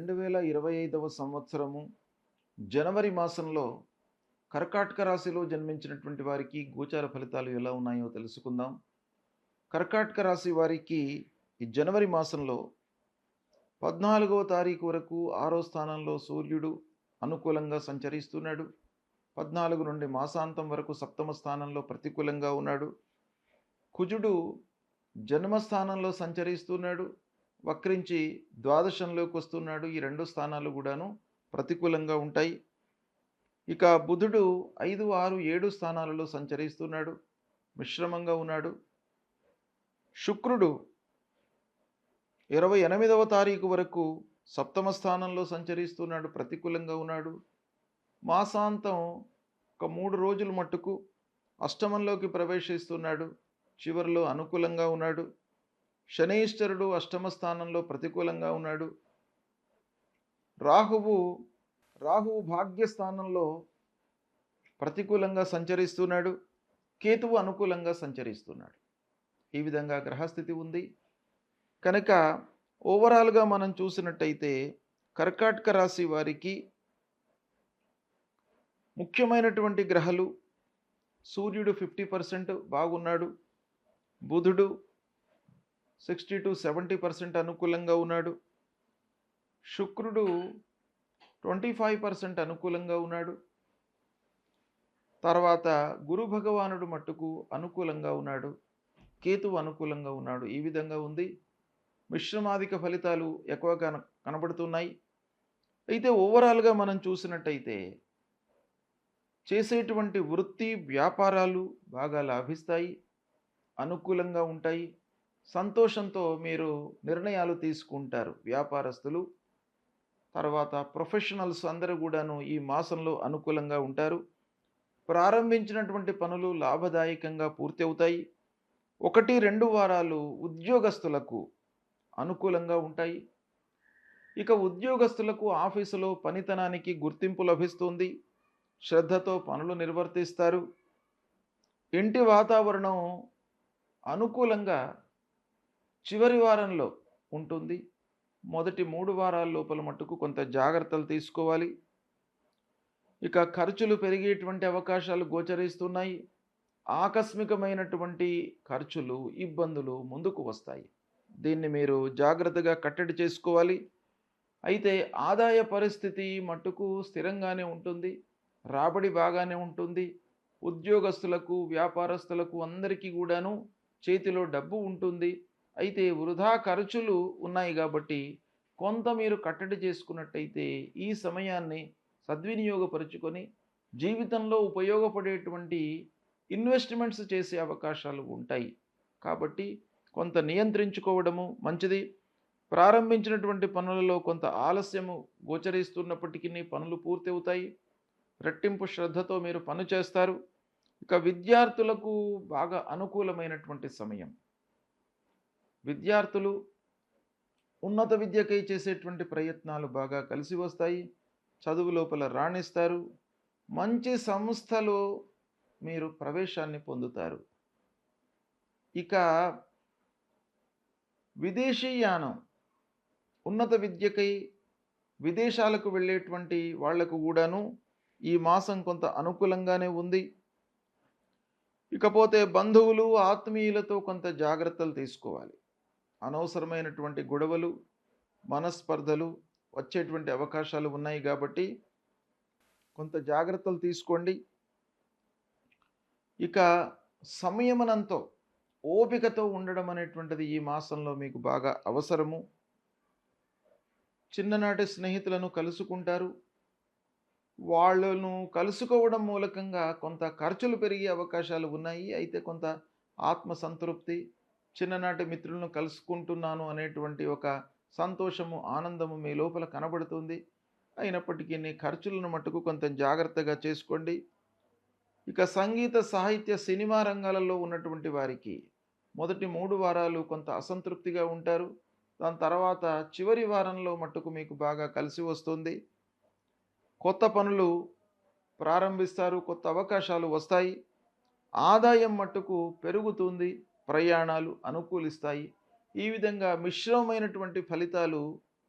2025వ సంవత్సరము జనవరి మాసంలో కర్కాటక రాశిలో జన్మించినటువంటి వారికి గోచార ఫలితాలు ఎలా ఉన్నాయో తెలుసుకుందాం. కర్కాటక రాశి వారికి ఈ జనవరి మాసంలో 14వ తారీఖు వరకు 6వ స్థానంలో సూర్యుడు అనుకూలంగా సంచరిస్తున్నాడు. 14 నుండి మాసాంతం వరకు 7వ స్థానంలో ప్రతికూలంగా ఉన్నాడు. కుజుడు జన్మస్థానంలో సంచరిస్తున్నాడు, వక్రించి ద్వాదశంలోకి వస్తున్నాడు. ఈ రెండు స్థానాలు కూడాను ప్రతికూలంగా ఉంటాయి. ఇక బుధుడు 5, 6, 7 స్థానాలలో సంచరిస్తున్నాడు, మిశ్రమంగా ఉన్నాడు. శుక్రుడు 28వ తారీఖు వరకు 7వ స్థానంలో సంచరిస్తున్నాడు, ప్రతికూలంగా ఉన్నాడు. మాసాంతం ఒక 3 రోజుల మట్టుకు అష్టమంలోకి ప్రవేశిస్తున్నాడు, చివరిలో అనుకూలంగా ఉన్నాడు. శనీశ్వరుడు 8వ స్థానంలో ప్రతికూలంగా ఉన్నాడు. రాహువు భాగ్యస్థానంలో ప్రతికూలంగా సంచరిస్తున్నాడు, కేతువు అనుకూలంగా సంచరిస్తున్నాడు. ఈ విధంగా గ్రహస్థితి ఉంది. కనుక ఓవరాల్గా మనం చూసినట్టయితే కర్కాటక రాశి వారికి ముఖ్యమైనటువంటి గ్రహాలు: సూర్యుడు 50% బాగున్నాడు, బుధుడు 60 to 70% అనుకూలంగా ఉన్నాడు, శుక్రుడు 25% అనుకూలంగా ఉన్నాడు. తర్వాత గురు భగవానుడు మట్టుకు అనుకూలంగా ఉన్నాడు, కేతువు అనుకూలంగా ఉన్నాడు. ఈ విధంగా ఉంది. మిశ్రమాధిక ఫలితాలు ఎక్కువగా కనబడుతున్నాయి. అయితే ఓవరాల్గా మనం చూసినట్టయితే చేసేటువంటి వృత్తి వ్యాపారాలు బాగా లాభిస్తాయి, అనుకూలంగా ఉంటాయి. సంతోషంతో మీరు నిర్ణయాలు తీసుకుంటారు వ్యాపారస్తులు. తర్వాత ప్రొఫెషనల్స్ అందరూ కూడాను ఈ మాసంలో అనుకూలంగా ఉంటారు. ప్రారంభించినటువంటి పనులు లాభదాయకంగా పూర్తి అవుతాయి. 1-2 వారాలు ఉద్యోగస్తులకు అనుకూలంగా ఉంటాయి. ఇక ఉద్యోగస్తులకు ఆఫీసులో పనితనానికి గుర్తింపు లభిస్తుంది, శ్రద్ధతో పనులు నిర్వర్తిస్తారు. ఇంటి వాతావరణం అనుకూలంగా చివరి వారంలో ఉంటుంది. మొదటి 3 వారాల లోపల మట్టుకు కొంత జాగ్రత్తలు తీసుకోవాలి. ఇక ఖర్చులు పెరిగేటువంటి అవకాశాలు గోచరిస్తున్నాయి. ఆకస్మికమైనటువంటి ఖర్చులు, ఇబ్బందులు ముందుకు వస్తాయి. దీన్ని మీరు జాగ్రత్తగా కట్టడి చేసుకోవాలి. అయితే ఆదాయ పరిస్థితి మట్టుకు స్థిరంగానే ఉంటుంది, రాబడి బాగానే ఉంటుంది. ఉద్యోగస్తులకు, వ్యాపారస్తులకు అందరికీ కూడాను చేతిలో డబ్బు ఉంటుంది. అయితే వృధా ఖర్చులు ఉన్నాయి కాబట్టి కొంత మీరు కట్టడి చేసుకున్నట్టయితే ఈ సమయాన్ని సద్వినియోగపరుచుకొని జీవితంలో ఉపయోగపడేటువంటి ఇన్వెస్ట్మెంట్స్ చేసే అవకాశాలు ఉంటాయి. కాబట్టి కొంత నియంత్రించుకోవడము మంచిది. ప్రారంభించినటువంటి పనులలో కొంత ఆలస్యము గోచరిస్తున్నప్పటికీ పనులు పూర్తి అవుతాయి. రెట్టింపు శ్రద్ధతో మీరు పని చేస్తారు. ఇక విద్యార్థులకు బాగా అనుకూలమైనటువంటి సమయం. విద్యార్థులు ఉన్నత విద్యకై చేసేటువంటి ప్రయత్నాలు బాగా కలిసి వస్తాయి. చదువు లోపల రాణిస్తారు. మంచి సంస్థలో మీరు ప్రవేశాన్ని పొందుతారు. ఇక విదేశీయానం, ఉన్నత విద్యకై విదేశాలకు వెళ్ళేటువంటి వాళ్లకు కూడాను ఈ మాసం కొంత అనుకూలంగానే ఉంది. ఇకపోతే బంధువులు, ఆత్మీయులతో కొంత జాగ్రత్తలు తీసుకోవాలి. అనవసరమైనటువంటి గొడవలు, మనస్పర్ధలు వచ్చేటువంటి అవకాశాలు ఉన్నాయి కాబట్టి కొంత జాగ్రత్తలు తీసుకోండి. ఇక సంయమనంతో, ఓపికతో ఉండడం అనేటువంటిది ఈ మాసంలో మీకు బాగా అవసరము. చిన్ననాటి స్నేహితులను కలుసుకుంటారు. వాళ్ళను కలుసుకోవడం మూలకంగా కొంత ఖర్చులు పెరిగే అవకాశాలు ఉన్నాయి. అయితే కొంత ఆత్మసంతృప్తి, చిన్ననాటి మిత్రులను కలుసుకుంటున్నాను అనేటువంటి ఒక సంతోషము, ఆనందము మీ లోపల కనబడుతుంది. అయినప్పటికీ ఖర్చులను మట్టుకు కొంత జాగ్రత్తగా చేసుకోండి. ఇక సంగీత, సాహిత్య, సినిమా రంగాలలో ఉన్నటువంటి వారికి మొదటి 3 వారాలు కొంత అసంతృప్తిగా ఉంటారు. దాని తర్వాత చివరి వారంలో మట్టుకు మీకు బాగా కలిసి వస్తుంది. కొత్త పనులు ప్రారంభిస్తారు, కొత్త అవకాశాలు వస్తాయి. ఆదాయం మట్టుకు పెరుగుతుంది, ప్రయాణాలు అనుకూలిస్తాయి. ఈ విధంగా మిశ్రమమైనటువంటి ఫలితాలు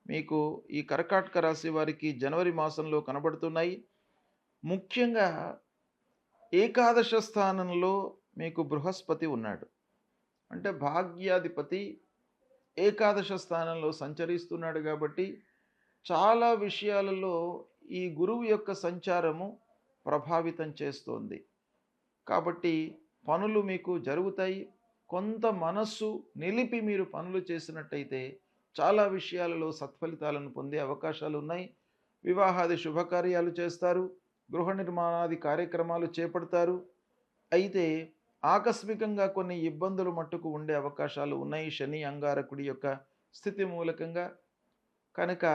మీకు ఈ కర్కాటక రాశి వారికి జనవరి మాసంలో కనబడుతున్నాయి. ముఖ్యంగా ఏకాదశ స్థానంలో మీకు బృహస్పతి ఉన్నాడు. అంటే భాగ్యాధిపతి ఏకాదశ స్థానంలో సంచరిస్తున్నాడు కాబట్టి చాలా విషయాలలో ఈ గురువు యొక్క సంచారము ప్రభావితం చేస్తోంది. కాబట్టి పనులు మీకు జరుగుతాయి. కొంత మనస్సు నిలిపి మీరు పనులు చేసినట్టయితే చాలా విషయాలలో సత్ఫలితాలను పొందే అవకాశాలు ఉన్నాయి. వివాహాది శుభకార్యాలు చేస్తారు. గృహ నిర్మాణాది కార్యక్రమాలు చేపడతారు. అయితే ఆకస్మికంగా కొన్ని ఇబ్బందులు మట్టుకు ఉండే అవకాశాలు ఉన్నాయి శని అంగారకుడి యొక్క స్థితి మూలకంగా. కనుక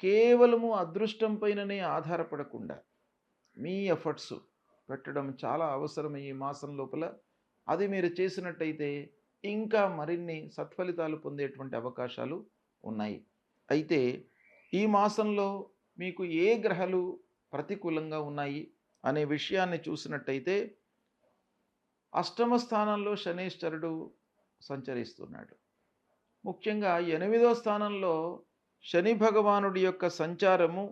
కేవలము అదృష్టం పైననే ఆధారపడకుండా మీ ఎఫర్ట్స్ పెట్టడం చాలా అవసరం ఈ మాసం లోపల. అది మీరు చేసినట్టయితే ఇంకా మరిన్ని సత్ఫలితాలు పొందేటువంటి అవకాశాలు ఉన్నాయి. అయితే ఈ మాసంలో మీకు ఏ గ్రహాలు ప్రతికూలంగా ఉన్నాయి అనే విషయాన్ని చూసినట్టయితే అష్టమ స్థానంలో శనీశ్వరుడు సంచరిస్తున్నాడు. ముఖ్యంగా 8వ స్థానంలో శని భగవానుడి యొక్క సంచారము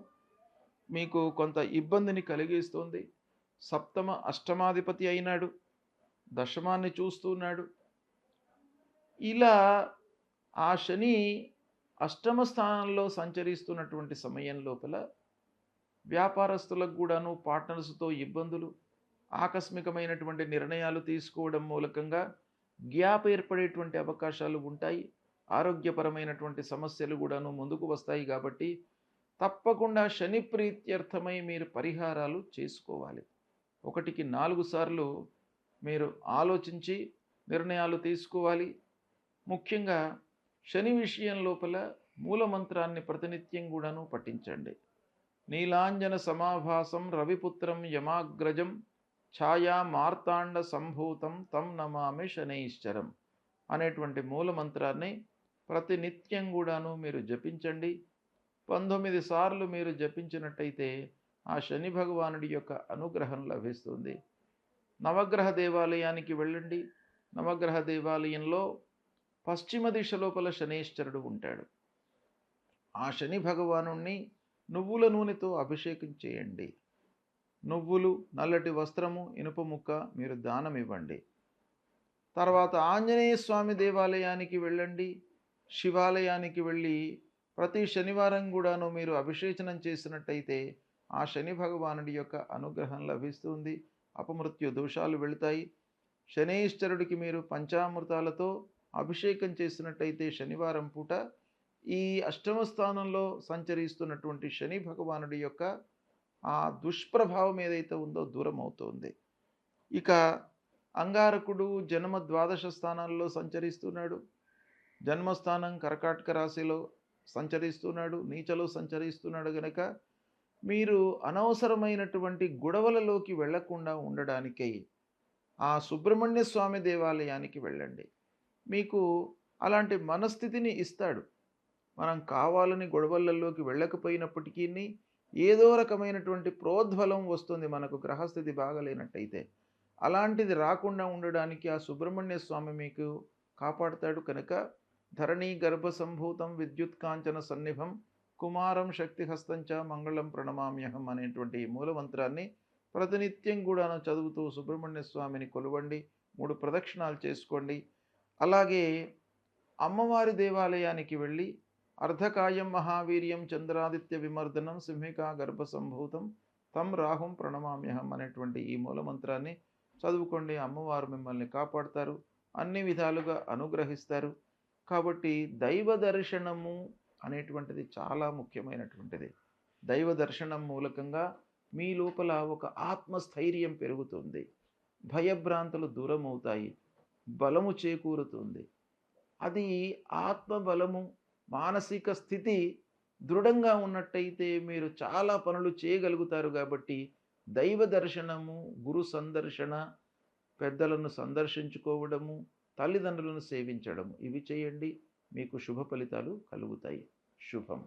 మీకు కొంత ఇబ్బందిని కలిగిస్తుంది. సప్తమ అష్టమాధిపతి అయినాడు, దశమాన్ని చూస్తున్నాడు. ఇలా ఆ శని అష్టమ స్థానంలో సంచరిస్తున్నటువంటి సమయం లోపల వ్యాపారస్తులకు కూడాను పార్ట్నర్స్తో ఇబ్బందులు, ఆకస్మికమైనటువంటి నిర్ణయాలు తీసుకోవడం మూలకంగా గ్యాప్ ఏర్పడేటువంటి అవకాశాలు ఉంటాయి. ఆరోగ్యపరమైనటువంటి సమస్యలు కూడాను ముందుకు వస్తాయి. కాబట్టి తప్పకుండా శని ప్రీత్యర్థమై మీరు పరిహారాలు చేసుకోవాలి. 1కి 4 సార్లు మీరు ఆలోచించి నిర్ణయాలు తీసుకోవాలి. ముఖ్యంగా శని విషయం లోపల మూలమంత్రాన్ని ప్రతినిత్యం కూడాను పఠించండి. నీలాంజన సమాభాసం రవిపుత్రం యమాగ్రజం ఛాయా మార్తాండ సంభూతం తం నమామి శనైశ్చరం అనేటువంటి మూలమంత్రాన్ని ప్రతినిత్యం కూడాను మీరు జపించండి. 19 సార్లు మీరు జపించినట్టయితే ఆ శని భగవానుడి యొక్క అనుగ్రహం లభిస్తుంది. నవగ్రహ దేవాలయానికి వెళ్ళండి. నవగ్రహ దేవాలయంలో పశ్చిమ దిశ లోపల శనీశ్వరుడు ఉంటాడు. ఆ శని భగవానుణ్ణి నువ్వుల నూనెతో అభిషేకం చేయండి. నువ్వులు, నల్లటి వస్త్రము, ఇనుప ముక్క మీరు దానం ఇవ్వండి. తర్వాత ఆంజనేయ స్వామి దేవాలయానికి వెళ్ళండి. శివాలయానికి వెళ్ళి ప్రతి శనివారం కూడాను మీరు అభిషేచనం చేసినట్టయితే ఆ శని భగవానుడి యొక్క అనుగ్రహం లభిస్తుంది. అపమృత్యు దోషాలు వెళుతాయి. శనీశ్వరుడికి మీరు పంచామృతాలతో అభిషేకం చేసినట్టయితే శనివారం పూట ఈ అష్టమ స్థానంలో సంచరిస్తున్నటువంటి శని భగవానుడి యొక్క ఆ దుష్ప్రభావం ఏదైతే ఉందో దూరం అవుతుంది. ఇక అంగారకుడు జన్మ ద్వాదశ స్థానాల్లో సంచరిస్తున్నాడు. జన్మస్థానం కర్కాటక రాశిలో సంచరిస్తున్నాడు, నీచలో సంచరిస్తున్నాడు. గనక మీరు అనవసరమైనటువంటి గొడవలలోకి వెళ్లకుండా ఉండడానికై ఆ సుబ్రహ్మణ్య స్వామి దేవాలయానికి వెళ్ళండి. మీకు అలాంటి మనస్థితిని ఇస్తాడు. మనం కావాలని గొడవలలోకి వెళ్ళకపోయినప్పటికీ ఏదో రకమైనటువంటి ప్రోద్బలం వస్తుంది మనకు గ్రహస్థితి బాగలేనట్టయితే. అలాంటిది రాకుండా ఉండడానికి ఆ సుబ్రహ్మణ్య స్వామి మీకు కాపాడుతాడు. కనుక ధరణీ గర్భ సంభూతం విద్యుత్ కాంచన సన్నిభం కుమారం శక్తిహస్తంచ మంగళం ప్రణమామ్యహం అనేటువంటి మూలమంత్రాన్ని ప్రతినిత్యం కూడా చదువుతూ సుబ్రహ్మణ్య స్వామిని కొలవండి. 3 ప్రదక్షిణాలు చేసుకోండి. అలాగే అమ్మవారి దేవాలయానికి వెళ్ళి అర్ధకాయం మహావీర్యం చంద్రాదిత్య విమర్దనం సింహికా గర్భ సంభూతం తం రాహుం ప్రణమామ్యహం అనేటువంటి ఈ మూలమంత్రాన్ని చదువుకోండి. అమ్మవారు మిమ్మల్ని కాపాడుతారు, అన్ని విధాలుగా అనుగ్రహిస్తారు. కాబట్టి దైవ దర్శనము అనేటువంటిది చాలా ముఖ్యమైనటువంటిది. దైవ దర్శనం మూలకంగా మీ లోపల ఒక ఆత్మస్థైర్యం పెరుగుతుంది, భయభ్రాంతులు దూరం అవుతాయి, బలము చేకూరుతుంది. అది ఆత్మబలము, మానసిక స్థితి దృఢంగా ఉన్నట్టయితే మీరు చాలా పనులు చేయగలుగుతారు. కాబట్టి దైవ దర్శనము, గురు సందర్శన, పెద్దలను సందర్శించుకోవడము, తల్లిదండ్రులను సేవించడము ఇవి చేయండి. మీకు శుభ ఫలితాలు కలుగుతాయి. శుభం.